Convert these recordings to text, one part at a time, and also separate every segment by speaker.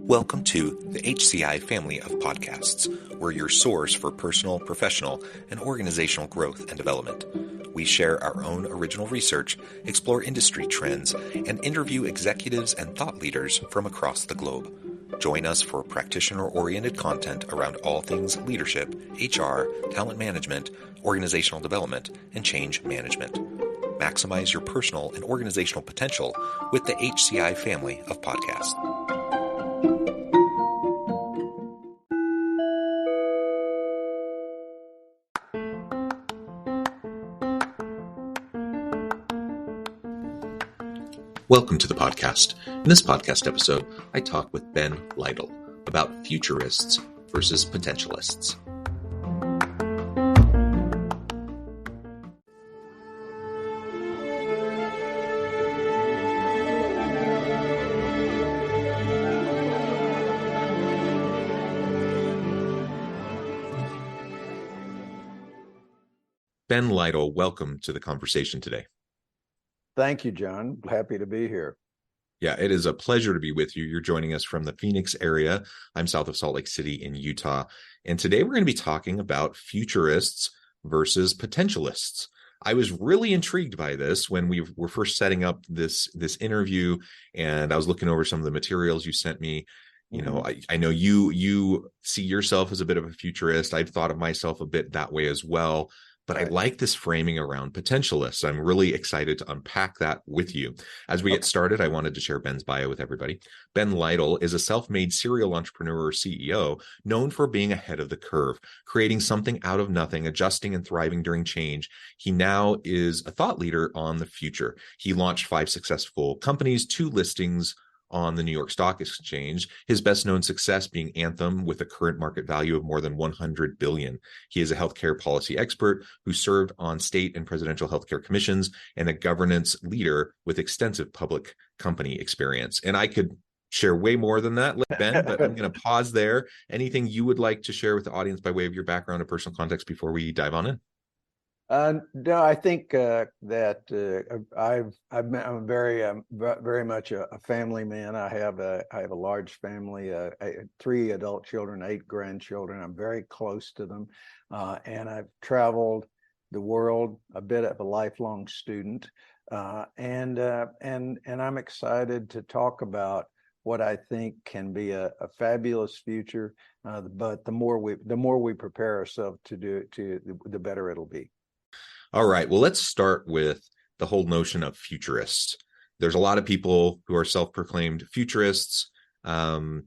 Speaker 1: Welcome to the HCI family of podcasts. We're your source for personal, professional, and organizational growth and development. We share our own original research, explore industry trends, and interview executives and thought leaders from across the globe. Join us for practitioner-oriented content around all things leadership, HR, talent management, organizational development, and change management. Maximize your personal and organizational potential with the HCI family of podcasts. Welcome to the podcast. In this podcast episode, I talk with Ben Lytle about Futurists versus Potentialists. Ben Lytle, welcome to the conversation today.
Speaker 2: Thank you, John. Happy to be here.
Speaker 1: Yeah, it is a pleasure to be with you. You're joining us from the Phoenix area. I'm south of Salt Lake City in Utah. And today we're going to be talking about futurists versus potentialists. I was really intrigued by this when we were first setting up this interview, and I was looking over some of the materials you sent me. You know, I know you see yourself as a bit of a futurist. I've thought of myself a bit that way as well. But I like this framing around potentialists. I'm really excited to unpack that with you. As we get started, I wanted to share Ben's bio with everybody. Ben Lytle is a self-made serial entrepreneur or CEO known for being ahead of the curve, creating something out of nothing, adjusting and thriving during change. He now is a thought leader on the future. He launched 5 successful companies, 2 listings on the New York Stock Exchange, his best known success being Anthem with a current market value of more than $100 billion. He is a healthcare policy expert who served on state and presidential healthcare commissions and a governance leader with extensive public company experience. And I could share way more than that, Ben, but I'm going to pause there. Anything you would like to share with the audience by way of your background or personal context before we dive on in?
Speaker 2: No, I think that I'm very much a family man. I have a large family, 3 adult children, 8 grandchildren. I'm very close to them, and I've traveled the world, a bit of a lifelong student, and I'm excited to talk about what I think can be a fabulous future. But the more we prepare ourselves to do it, the better it'll be.
Speaker 1: All right. Well, let's start with the whole notion of futurists. There's a lot of people who are self-proclaimed futurists. I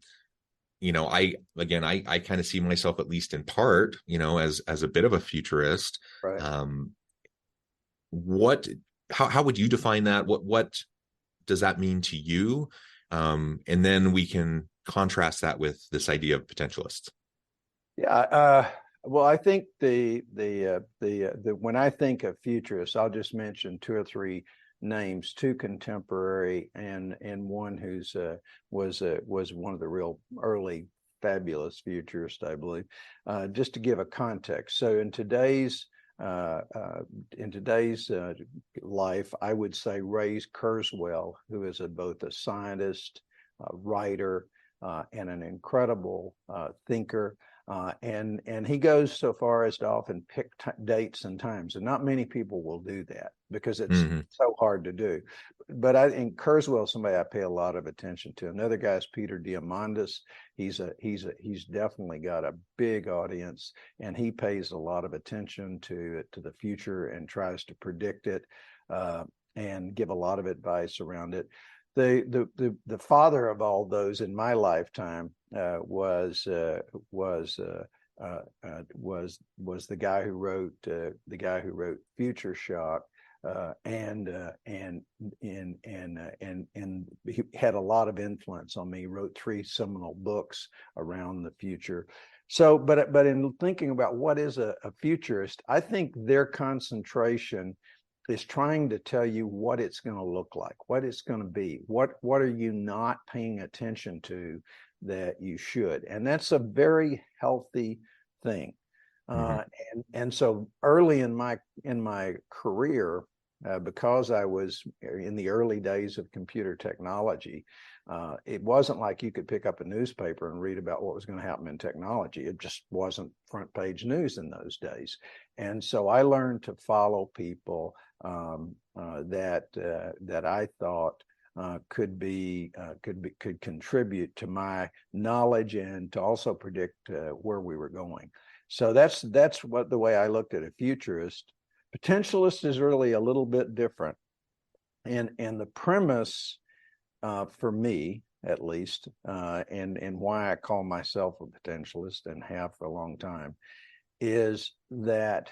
Speaker 1: kind of see myself, at least in part, as a bit of a futurist.
Speaker 2: Right.
Speaker 1: How would you define that? What does that mean to you? And then we can contrast that with this idea of potentialists.
Speaker 2: Yeah. Well, I think the when I think of futurists, I'll just mention 2 or 3 names, 2 contemporary and one who's was one of the real early fabulous futurists, I believe. Just to give a context, so in today's life, I would say Ray Kurzweil, who is both a scientist, writer, and an incredible thinker. And he goes so far as to often pick dates and times, and not many people will do that because it's so hard to do. But I think Kurzweil is somebody I pay a lot of attention to. Another guy is Peter Diamandis. He's definitely got a big audience, and he pays a lot of attention to the future and tries to predict it and give a lot of advice around it. The father of all those in my lifetime was the guy who wrote Future Shock, and he had a lot of influence on me. He wrote 3 seminal books around the future. So, but in thinking about what is a futurist, I think their concentration is trying to tell you what it's going to look like, what it's going to be, what are you not paying attention to that you should, and that's a very healthy thing. And so early in my career, because I was in the early days of computer technology. It wasn't like you could pick up a newspaper and read about what was going to happen in technology. It just wasn't front page news in those days. And so I learned to follow people that I thought could contribute to my knowledge and to also predict where we were going. So that's what the way I looked at a futurist. Potentialist is really a little bit different, and the premise for me, at least, and why I call myself a potentialist and have for a long time, is that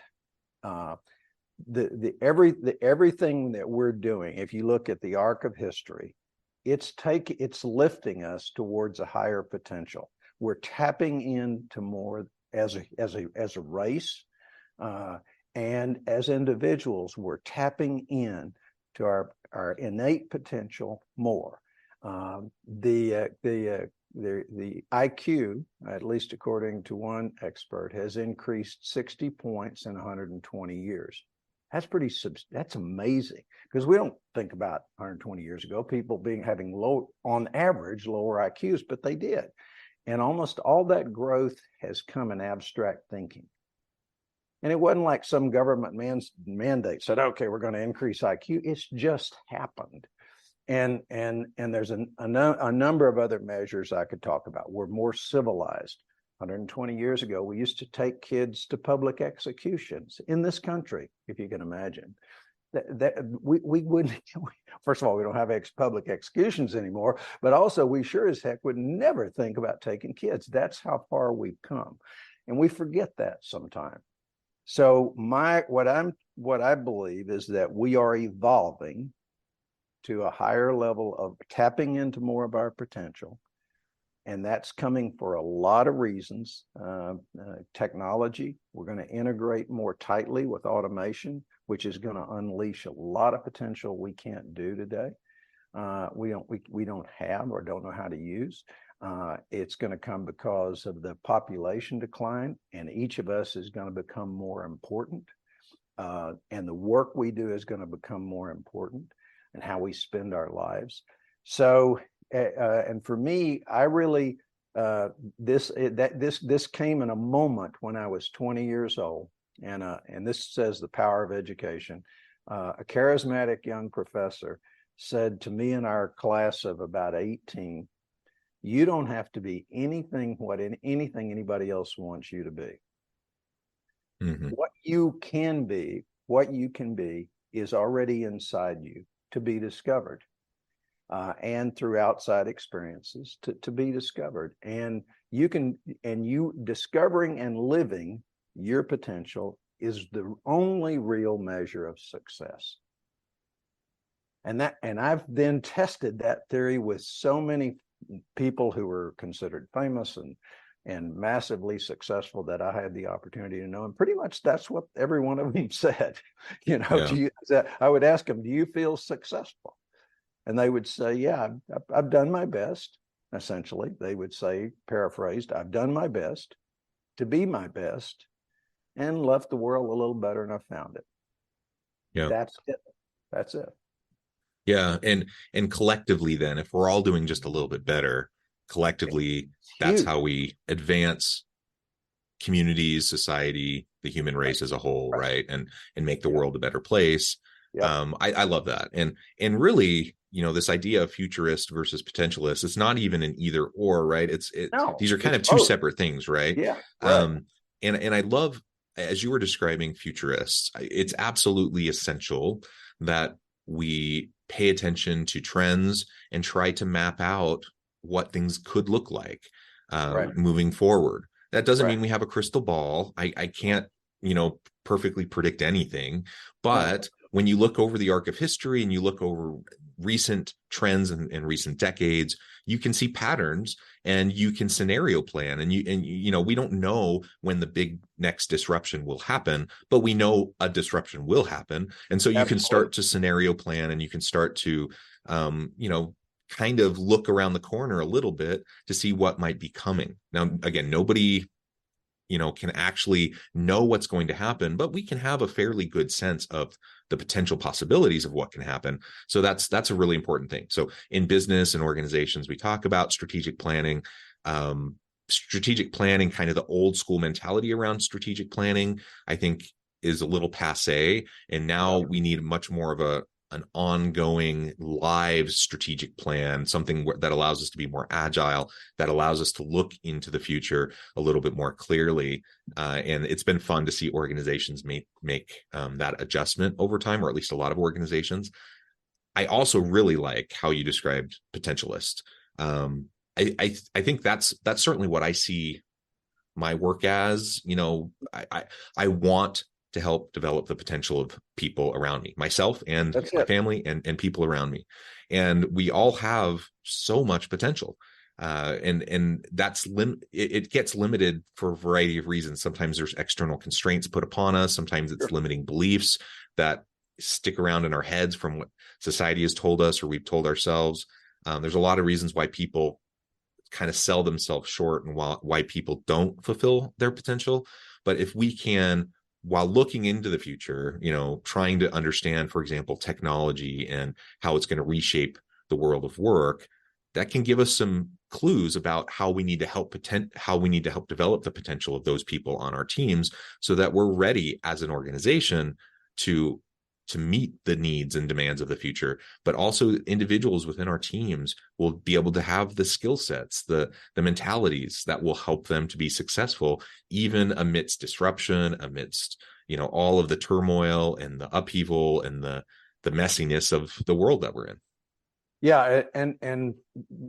Speaker 2: everything that we're doing, if you look at the arc of history, it's lifting us towards a higher potential. We're tapping into more as a race, and as individuals, we're tapping in to our innate potential more. The IQ, at least according to one expert, has increased 60 points in 120 years. That's amazing, because we don't think about 120 years ago people having low, on average, lower IQs, but they did. And almost all that growth has come in abstract thinking. And it wasn't like some government mandate said, okay, we're going to increase IQ. It's just happened. And there's a number of other measures I could talk about. We're more civilized. 120 years ago, we used to take kids to public executions in this country, if you can imagine. We wouldn't. First of all, we don't have public executions anymore, but also we sure as heck would never think about taking kids. That's how far we've come, and we forget that sometimes. So what I believe is that we are evolving to a higher level of tapping into more of our potential. And that's coming for a lot of reasons. Technology, we're going to integrate more tightly with automation, which is going to unleash a lot of potential we can't do today. We don't have or don't know how to use. It's going to come because of the population decline, and each of us is going to become more important. And the work we do is going to become more important, and how we spend our lives. So, and for me, I really this came in a moment when I was 20 years old, and this says the power of education. A charismatic young professor said to me in our class of about 18, "You don't have to be anything anybody else wants you to be. Mm-hmm. What you can be is already inside you, to be discovered, and through outside experiences to be discovered. And you discovering and living your potential is the only real measure of success." And I've then tested that theory with so many people who were considered famous and massively successful that I had the opportunity to know. And pretty much that's what every one of them said. I would ask them, "Do you feel successful?" And they would say, "Yeah, I've done my best." Essentially, they would say, paraphrased, "I've done my best to be my best and left the world a little better than I found it."
Speaker 1: Yeah.
Speaker 2: That's it.
Speaker 1: Yeah. And collectively then, if we're all doing just a little bit better, collectively, that's how we advance communities, society, the human race as a whole, right? And make the world a better place. I love that. And really, this idea of futurist versus potentialist, it's not even an either or, right? These are kind of two separate things, right?
Speaker 2: Yeah. Right.
Speaker 1: And I love, as you were describing futurists, it's absolutely essential that we pay attention to trends and try to map out what things could look like moving forward. That doesn't mean we have a crystal ball. I can't, perfectly predict anything, but when you look over the arc of history and you look over recent trends in recent decades, you can see patterns and you can scenario plan. And we don't know when the big next disruption will happen, but we know a disruption will happen. And so you can start to scenario plan, and you can start to, kind of look around the corner a little bit to see what might be coming. Now, again, nobody can actually know what's going to happen, but we can have a fairly good sense of the potential possibilities of what can happen. So that's a really important thing. So in business and organizations, we talk about strategic planning. Strategic planning, kind of the old school mentality around strategic planning, I think is a little passe. And now we need much more of an ongoing live strategic plan, something that allows us to be more agile, that allows us to look into the future a little bit more clearly. And it's been fun to see organizations make that adjustment over time, or at least a lot of organizations. I also really like how you described potentialist. I think that's certainly what I see my work as. I want to help develop the potential of people around me, myself and my family and people around me. And we all have so much potential. And that's it gets limited for a variety of reasons. Sometimes there's external constraints put upon us. Sometimes it's limiting beliefs that stick around in our heads from what society has told us or we've told ourselves. There's a lot of reasons why people kind of sell themselves short and why people don't fulfill their potential. But if we can, while looking into the future, trying to understand, for example, technology and how it's going to reshape the world of work, that can give us some clues about how we need to help develop the potential of those people on our teams, so that we're ready as an organization to meet the needs and demands of the future. But also individuals within our teams will be able to have the skill sets, the mentalities that will help them to be successful, even amidst disruption, amidst, all of the turmoil and the upheaval and the messiness of the world that we're in.
Speaker 2: Yeah, and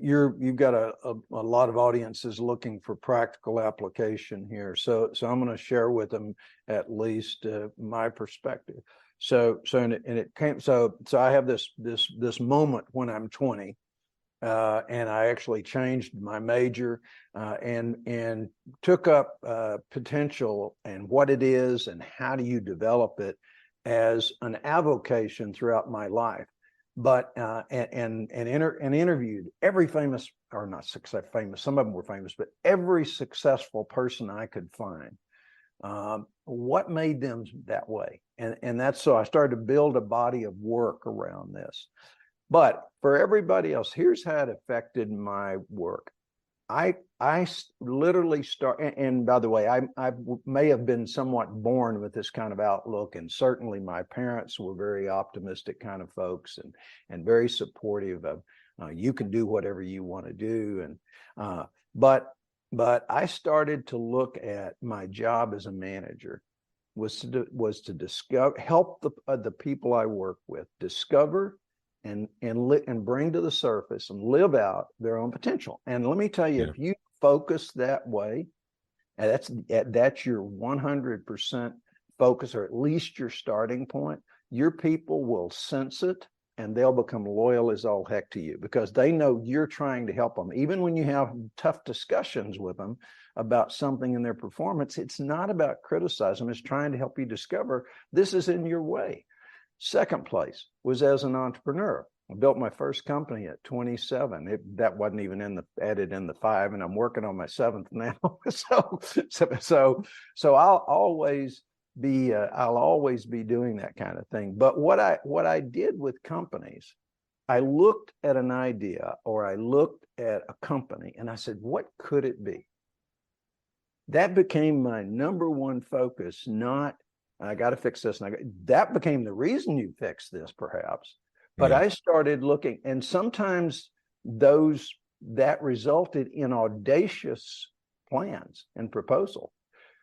Speaker 2: you've got a lot of audiences looking for practical application here. So I'm going to share with them at least my perspective. So I have this moment when I'm 20, and I actually changed my major and took up potential and what it is and how do you develop it as an avocation throughout my life. But and interviewed every famous, or not famous, some of them were famous, but every successful person I could find. What made them that way? And that's, so I started to build a body of work around this. But for everybody else, here's how it affected my work. I literally and by the way, I may have been somewhat born with this kind of outlook, and certainly my parents were very optimistic kind of folks and very supportive of you can do whatever you want to do. And but I started to look at my job as a manager was to discover, help the people I work with discover and bring to the surface and live out their own potential. And let me tell you, if you focus that way, and that's your 100% focus, or at least your starting point, your people will sense it and they'll become loyal as all heck to you, because they know you're trying to help them. Even when you have tough discussions with them about something in their performance, it's not about criticizing them, it's trying to help you discover this is in your way. Second place was as an entrepreneur. I built my first company at 27. That wasn't even added in the 5, and I'm working on my 7th now. So I'll always be doing that kind of thing. But what I did with companies, I looked at an idea or I looked at a company and I said, what could it be? That became my number one focus, not I got to fix this. That became the reason you fix this, perhaps. But I started looking, and sometimes that resulted in audacious plans and proposal.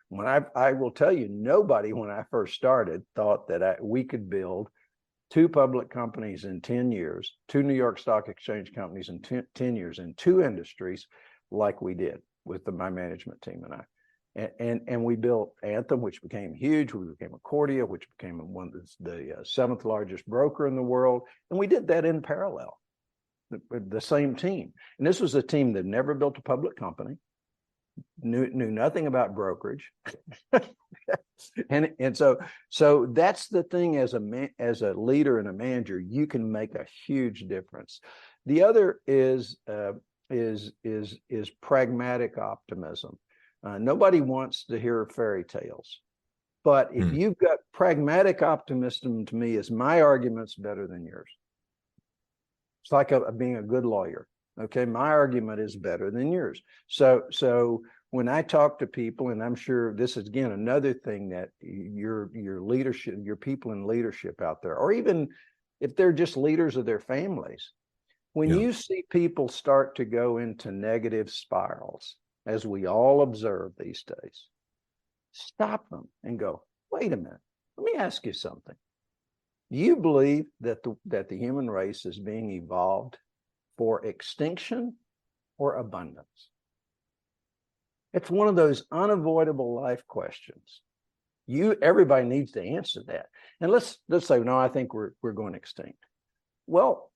Speaker 2: When I will tell you, nobody when I first started thought that we could build 2 public companies in 10 years, 2 New York Stock Exchange companies in 10 years in 2 industries like we did with my management team and I. And we built Anthem, which became huge. We became Accordia, which became one of the 7th largest broker in the world. And we did that in parallel, the same team. And this was a team that never built a public company, knew nothing about brokerage. and so that's the thing, as a leader and a manager, you can make a huge difference. The other is pragmatic optimism. Nobody wants to hear fairy tales. But if
Speaker 1: Hmm.
Speaker 2: you've got pragmatic optimism, to me, is my argument's better than yours. It's like being a good lawyer. Okay, my argument is better than yours. So when I talk to people, and I'm sure this is again another thing that your leadership, your people in leadership out there, or even if they're just leaders of their families, when
Speaker 1: Yeah.
Speaker 2: you see people start to go into negative spirals, as we all observe these days, stop them and go, wait a minute, let me ask you something. Do you believe that the human race is being evolved for extinction or abundance? It's one of those unavoidable life questions. Everybody needs to answer that. And let's say, no, I think we're going extinct. Well,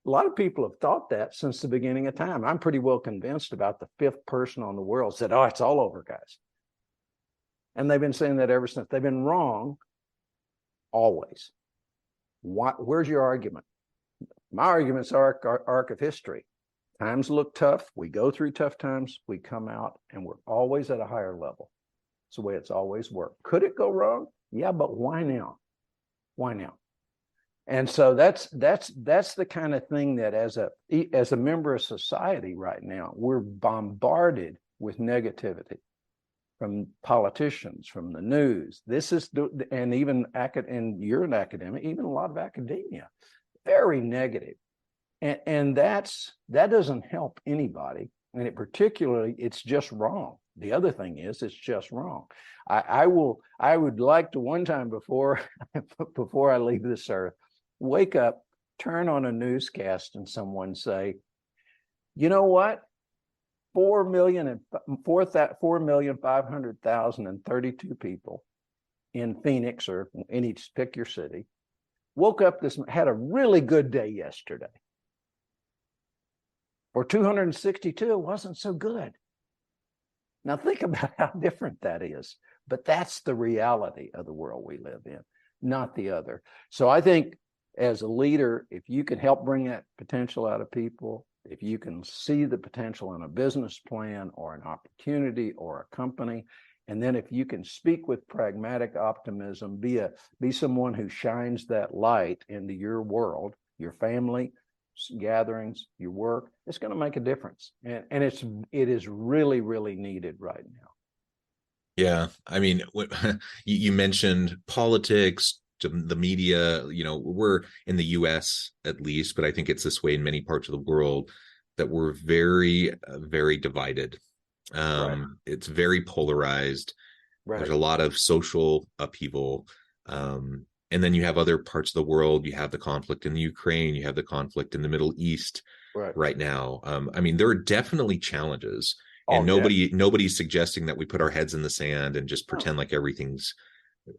Speaker 2: a lot of people have thought that since the beginning of time. I'm pretty well convinced about the fifth person on the world said, oh, it's all over, guys. And they've been saying that ever since. They've been wrong always. Where's your argument? My argument's arc of history. Times look tough. We go through tough times. We come out, and we're always at a higher level. It's the way it's always worked. Could it go wrong? Yeah, but why now? Why now? And so that's the kind of thing that as a member of society right now, we're bombarded with negativity from politicians, from the news. And even and you're an academic, even a lot of academia, very negative. And that doesn't help anybody. And particularly, it's just wrong. The other thing is, it's just wrong. I would like to one time before I leave this earth, wake up, turn on a newscast, and someone say, you know what? 4,500,032 people in Phoenix or pick your city, woke up had a really good day yesterday. Or 262, it wasn't so good. Now think about how different that is. But that's the reality of the world we live in, not the other. So I think as a leader, if you can help bring that potential out of people, if you can see the potential in a business plan or an opportunity or a company, and then if you can speak with pragmatic optimism, be someone who shines that light into your world, your family, gatherings, your work, it's going to make a difference. And it is really, really needed right now.
Speaker 1: Yeah. I mean, you mentioned politics, the media, we're in the US at least, but I think it's this way in many parts of the world, that we're very, very divided.
Speaker 2: Right.
Speaker 1: It's very polarized.
Speaker 2: Right.
Speaker 1: There's a lot of social upheaval. And then you have other parts of the world. You have the conflict in the Ukraine. You have the conflict in the Middle East right now. I mean, there are definitely challenges, and nobody's suggesting that we put our heads in the sand and just pretend like everything's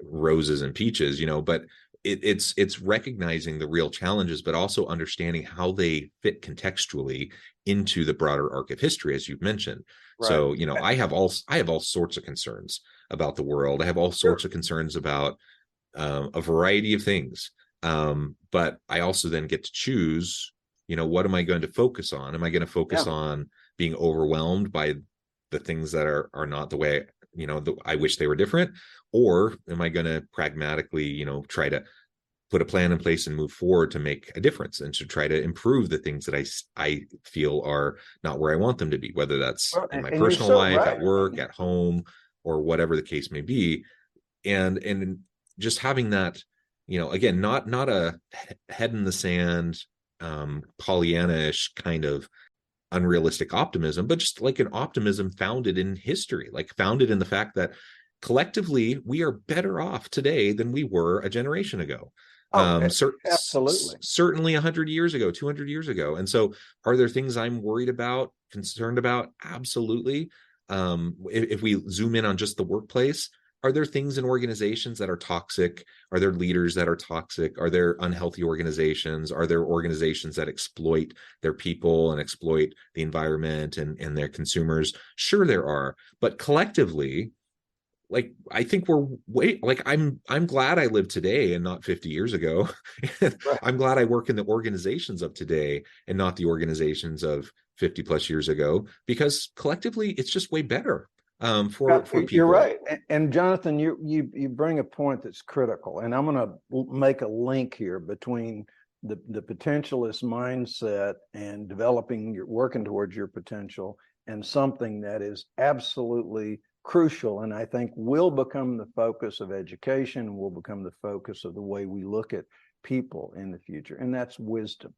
Speaker 1: roses and peaches, but it's recognizing the real challenges, but also understanding how they fit contextually into the broader arc of history, as you've mentioned. Right. So, I have all sorts of concerns about the world. I have all sorts of concerns about a variety of things. But I also then get to choose, what am I going to focus on? Am I going to focus on being overwhelmed by the things that are not the way, I wish they were different? Or am I going to pragmatically, try to put a plan in place and move forward to make a difference and to try to improve the things that I feel are not where I want them to be, whether that's in my personal life, at work, at home, or whatever the case may be. And just having that, again, not a head in the sand, Pollyanna-ish kind of unrealistic optimism, but just like an optimism founded in history, like founded in the fact that collectively we are better off today than we were a generation ago.
Speaker 2: Absolutely.
Speaker 1: Certainly 100 years ago, 200 years ago. And so are there things I'm worried about, concerned about? Absolutely. If we zoom in on just the workplace, are there things in organizations that are toxic? Are there leaders that are toxic? Are there unhealthy organizations? Are there organizations that exploit their people and exploit the environment and their consumers? Sure, there are. But collectively, I think I'm glad I live today and not 50 years ago. Right. I'm glad I work in the organizations of today and not the organizations of 50 plus years ago, because collectively it's just way better. for
Speaker 2: You're
Speaker 1: people.
Speaker 2: right. And Jonathan, you bring a point that's critical. And I'm going to make a link here between the potentialist mindset and working towards your potential, and something that is absolutely crucial, and I think will become the focus of education, will become the focus of the way we look at people in the future, and that's wisdom.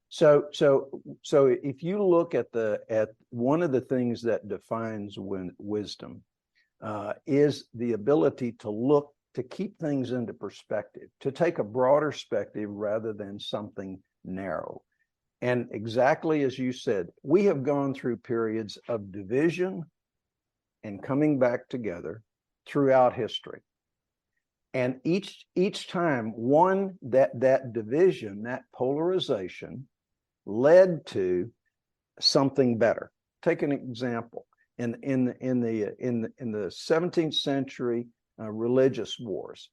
Speaker 2: So if you look at one of the things that defines wisdom is the ability to keep things into perspective, to take a broader perspective rather than something narrow. And exactly as you said, we have gone through periods of division and coming back together throughout history. And each time that division, that polarization led to something better. Take an example. In the 17th century religious wars,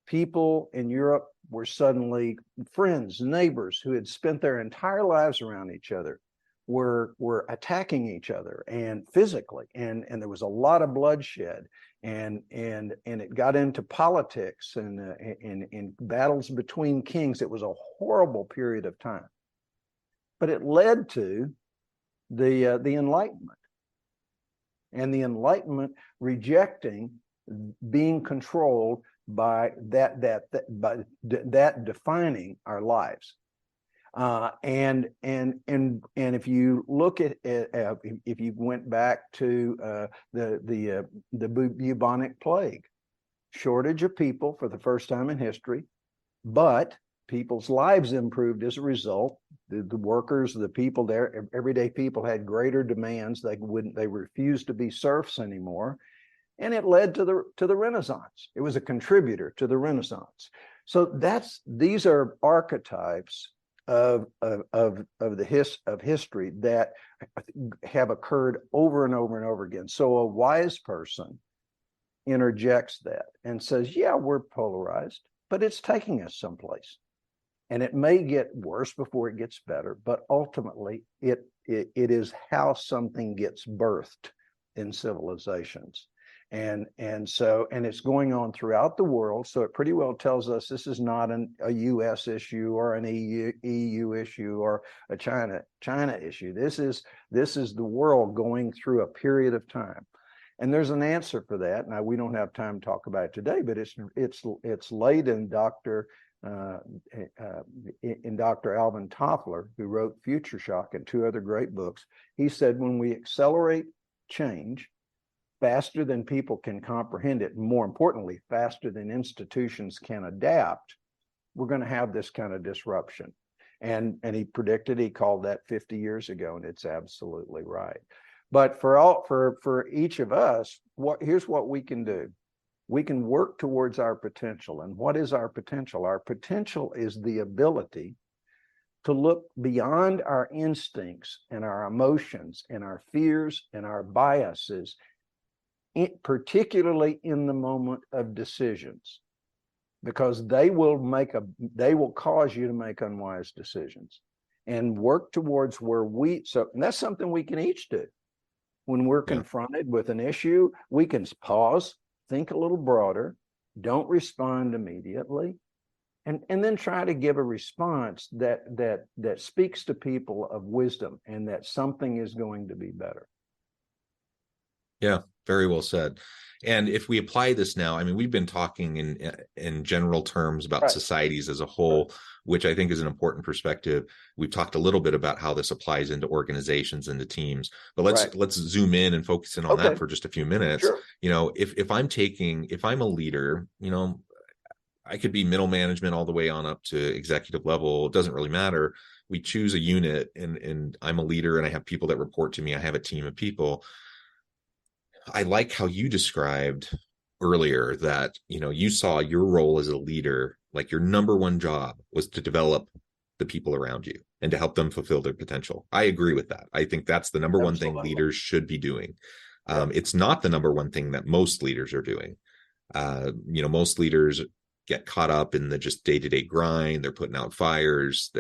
Speaker 2: people in Europe were suddenly friends, neighbors who had spent their entire lives around each other, were attacking each other and physically, and there was a lot of bloodshed, and it got into politics and in battles between kings. It was a horrible period of time, but it led to the Enlightenment, and the Enlightenment rejecting being controlled by that defining our lives. And if you look at if you went back to the bubonic plague, shortage of people for the first time in history, but people's lives improved as a result. The workers, the people there, everyday people had greater demands. They refused to be serfs anymore. And it led to the Renaissance. It was a contributor to the Renaissance. So these are archetypes of history that have occurred over and over and over again. So a wise person interjects that and says, yeah, we're polarized, but it's taking us someplace. And it may get worse before it gets better, but ultimately it is how something gets birthed in civilizations. And it's going on throughout the world. So it pretty well tells us this is not a U.S. issue or an EU issue or a China issue. This is the world going through a period of time. And there's an answer for that. Now, we don't have time to talk about it today, but it's laid in Dr. Alvin Toffler, who wrote Future Shock and two other great books. He said, when we accelerate change faster than people can comprehend it, and more importantly, faster than institutions can adapt, we're going to have this kind of disruption. And he predicted, he called that 50 years ago, and it's absolutely right. But for each of us, here's what we can do. We can work towards our potential. And what is our potential? Our potential is the ability to look beyond our instincts and our emotions and our fears and our biases, particularly in the moment of decisions, because they will cause you to make unwise decisions, and work towards and that's something we can each do. When we're confronted with an issue, we can pause, think a little broader, don't respond immediately, and then try to give a response that speaks to people of wisdom and that something is going to be better.
Speaker 1: Yeah, very well said. And if we apply this now, I mean, we've been talking in general terms about societies as a whole, which I think is an important perspective. We've talked a little bit about how this applies into organizations and to teams, but let's zoom in and focus in on that for just a few minutes.
Speaker 2: Sure.
Speaker 1: You know, if I'm a leader, you know, I could be middle management all the way on up to executive level. It doesn't really matter. We choose a unit, and I'm a leader and I have people that report to me. I have a team of people. I like how you described earlier that, you know, you saw your role as a leader, like your number one job was to develop the people around you and to help them fulfill their potential. I agree with that. I think that's the number one thing leaders should be doing. It's not the number one thing that most leaders are doing. You know, most leaders get caught up in the just day-to-day grind. They're putting out fires.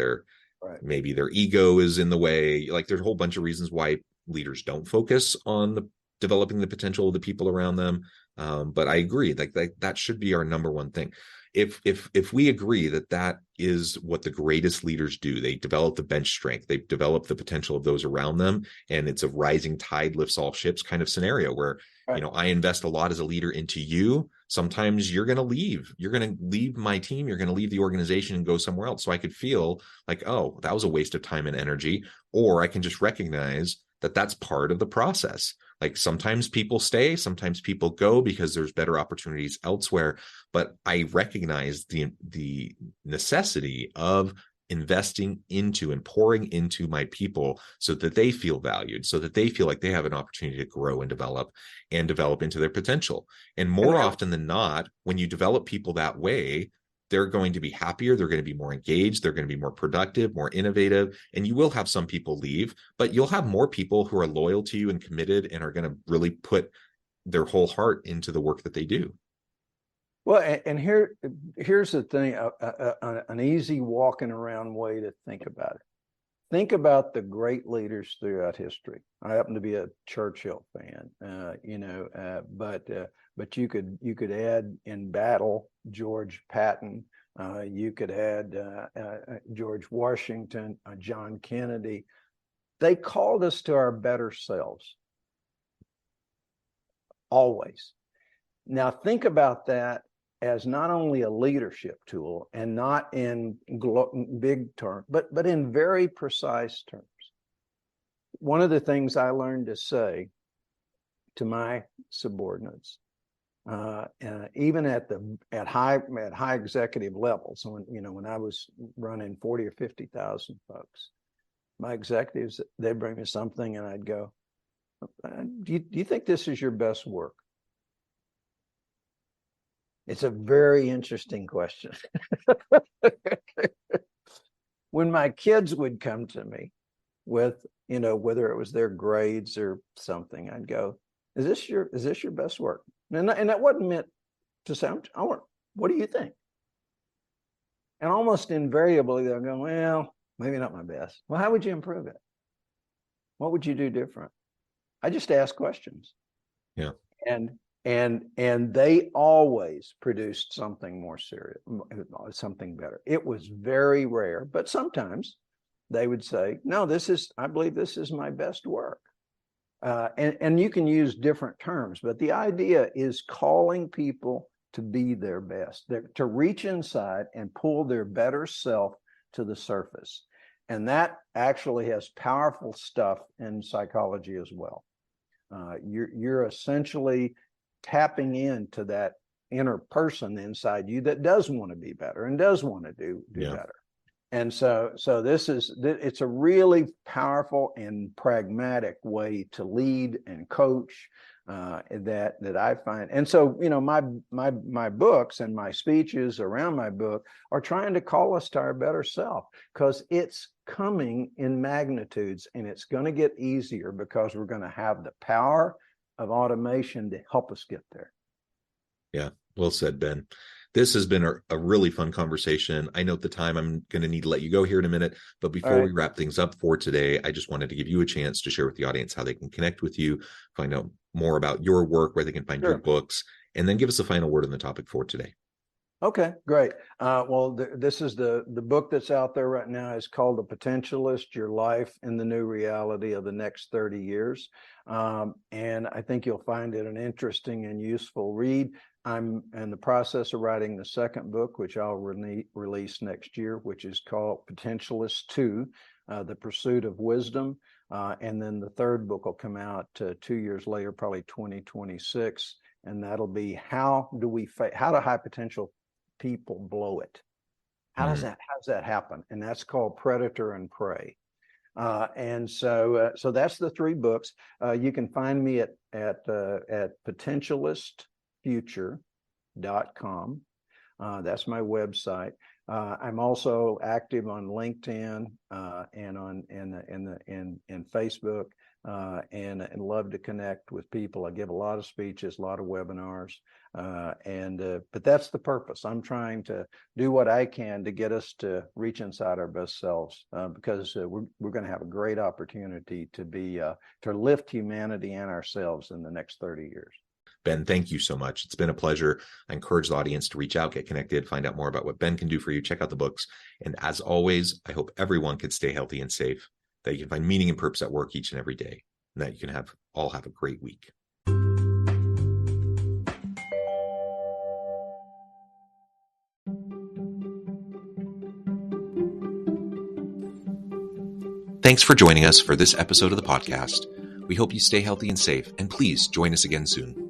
Speaker 1: Maybe their ego is in the way. Like, there's a whole bunch of reasons why leaders don't focus on the developing the potential of the people around them. But I agree, like that should be our number one thing. If we agree that that is what the greatest leaders do, they develop the bench strength, they develop the potential of those around them, and it's a rising tide lifts all ships kind of scenario where,
Speaker 2: Right.
Speaker 1: you know, I invest a lot as a leader into you. Sometimes you're going to leave. You're going to leave my team. You're going to leave the organization and go somewhere else. So I could feel like, oh, that was a waste of time and energy. Or I can just recognize that that's part of the process. Like sometimes people stay, sometimes people go because there's better opportunities elsewhere. But I recognize the necessity of investing into and pouring into my people so that they feel valued, so that they feel like they have an opportunity to grow and develop into their potential. And more often than not, when you develop people that way, they're going to be happier, they're going to be more engaged, they're going to be more productive, more innovative, and you will have some people leave, but you'll have more people who are loyal to you and committed and are going to really put their whole heart into the work that they do.
Speaker 2: Well, and here's the thing, an easy walking around way to think about it. Think about the great leaders throughout history. I happen to be a Churchill fan, but you could add in battle George Patton, you could add George Washington, John Kennedy. They called us to our better selves, always. Now think about that as not only a leadership tool and not in big terms, but in very precise terms. One of the things I learned to say to my subordinates, even at high executive levels, when I was running 40 or 50,000 folks, my executives, they'd bring me something and I'd go, do you think this is your best work? It's a very interesting question. When my kids would come to me with, whether it was their grades or something, I'd go, is this your best work? And that wasn't meant to sound, what do you think? And almost invariably they'll go, well, maybe not my best. Well, how would you improve it? What would you do different? I just ask questions.
Speaker 1: Yeah.
Speaker 2: And they always produced something more serious, something better. It was very rare, but sometimes they would say, no, I believe this is my best work. And you can use different terms, but the idea is calling people to be their best, to reach inside and pull their better self to the surface. And that actually has powerful stuff in psychology as well. You're essentially tapping into that inner person inside you that does want to be better and does want to do better. And so it's a really powerful and pragmatic way to lead and coach that I find. And so, my books and my speeches around my book are trying to call us to our better self, because it's coming in magnitudes and it's going to get easier because we're going to have the power of automation to help us get there.
Speaker 1: Yeah, well said, Ben. This has been a really fun conversation. I know at the time I'm going to need to let you go here in a minute, but before we wrap things up for today, I just wanted to give you a chance to share with the audience how they can connect with you, find out more about your work, where they can find your books, and then give us a final word on the topic for today.
Speaker 2: Okay, great. This is the book that's out there right now is called The Potentialist: Your Life in the New Reality of the Next 30 Years. And I think you'll find it an interesting and useful read. I'm in the process of writing the second book, which I'll release next year, which is called Potentialists 2, The Pursuit of Wisdom. And then the third book will come out 2 years later, probably 2026. And that'll be how do high potential people blow it? How does that happen? And that's called Predator and Prey. And so that's the three books. You can find me at potentialistfuture.com. That's my website. I'm also active on LinkedIn and on in Facebook, and love to connect with people. I give a lot of speeches, a lot of webinars, but that's the purpose. I'm trying to do what I can to get us to reach inside our best selves, because we're going to have a great opportunity to lift humanity and ourselves in the next 30 years.
Speaker 1: Ben, thank you so much. It's been a pleasure. I encourage the audience to reach out, get connected, find out more about what Ben can do for you, check out the books. And as always, I hope everyone can stay healthy and safe, that you can find meaning and purpose at work each and every day, and that you can all have a great week. Thanks for joining us for this episode of the podcast. We hope you stay healthy and safe, and please join us again soon.